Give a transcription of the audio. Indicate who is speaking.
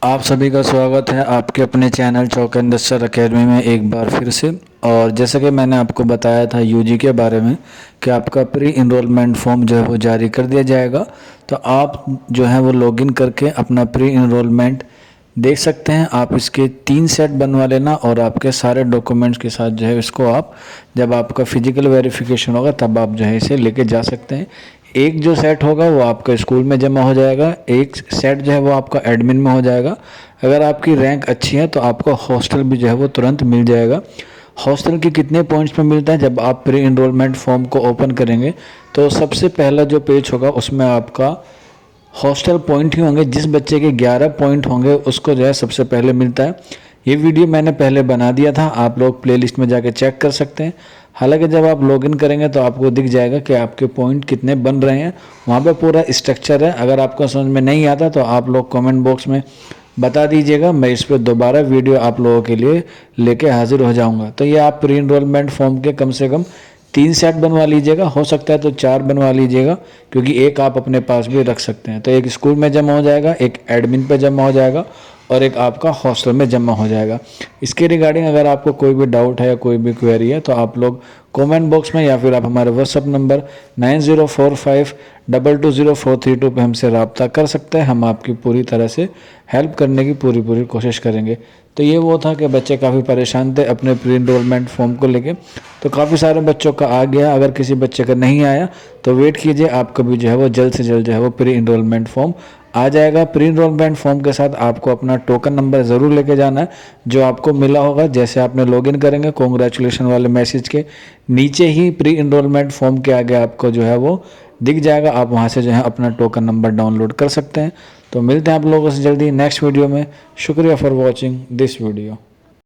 Speaker 1: आप सभी का स्वागत है आपके अपने channel chalk and sir academy में एक बार फिर से। और जैसा कि मैंने आपको बताया था यूजी के बारे में कि आपका प्री इनरोलमेंट फॉर्म जो है वो जारी कर दिया जाएगा। तो आप जो है वो लॉगिन करके अपना प्री इनरोलमेंट देख सकते हैं। आप इसके 3 सेट बनवा लेना और आपके सारे डॉक्यूमेंट्स के साथ जो है इसको आप जब आपका फिजिकल वेरिफिकेशन होगा तब आप जो है इसे लेके जा सकते हैं। एक जो सेट होगा वो आपका स्कूल में जमा हो जाएगा, एक सेट जो है वो आपका एडमिन में हो जाएगा। अगर आपकी रैंक अच्छी है तो आपको हॉस्टल भी जो है वो तुरंत मिल जाएगा। हॉस्टल के कितने पॉइंट्स पे मिलता है, जब आप प्री इनरोलमेंट फॉर्म को ओपन करेंगे तो सबसे पहला जो पेज होगा उसमें आपका हॉस्टल पॉइंट ही होंगे। जिस बच्चे के 11 पॉइंट होंगे उसको जो है सबसे पहले मिलता है। ये वीडियो मैंने पहले बना दिया था, आप लोग प्लेलिस्ट में जाके चेक कर सकते हैं। हालांकि जब आप लॉगिन करेंगे तो आपको दिख जाएगा कि आपके पॉइंट कितने बन रहे हैं, वहाँ पे पूरा स्ट्रक्चर है। अगर आपको समझ में नहीं आता तो आप लोग कमेंट बॉक्स में बता दीजिएगा, मैं इस पर दोबारा वीडियो आप लोगों के लिए लेके हाजिर हो जाऊँगा। तो ये आप प्री इनरोलमेंट फॉर्म के कम से कम 3 सेट बनवा लीजिएगा, हो सकता है तो 4 बनवा लीजिएगा, क्योंकि एक आप अपने पास भी रख सकते हैं। तो एक स्कूल में जमा हो जाएगा, एक एडमिन पे जमा हो जाएगा और एक आपका हॉस्टल में जमा हो जाएगा। इसके रिगार्डिंग अगर आपको कोई भी डाउट है या कोई भी क्वेरी है तो आप लोग कमेंट बॉक्स में या फिर आप हमारे व्हाट्सअप नंबर 9045220432 पे हमसे रब्ता कर सकते हैं। हम आपकी पूरी तरह से हेल्प करने की पूरी कोशिश करेंगे। तो ये वो था कि बच्चे काफ़ी परेशान थे अपने प्री इनरोलमेंट फॉर्म को लेके। तो काफ़ी सारे बच्चों का आ गया, अगर किसी बच्चे का नहीं आया तो वेट कीजिए, आपका भी जो है वो जल्द से जल्द जो है वो प्री इनरोलमेंट फॉर्म आ जाएगा। प्री इनरोलमेंट फॉर्म के साथ आपको अपना टोकन नंबर ज़रूर लेके जाना है, जो आपको मिला होगा जैसे आपने लॉगिन करेंगे। कॉन्ग्रेचुलेशन वाले मैसेज के नीचे ही प्री इनरोलमेंट फॉर्म के आगे आपको जो है वो दिख जाएगा, आप वहाँ से जो है अपना टोकन नंबर डाउनलोड कर सकते हैं। तो मिलते हैं आप लोगों से जल्दी नेक्स्ट वीडियो में। शुक्रिया फॉर वॉचिंग दिस वीडियो।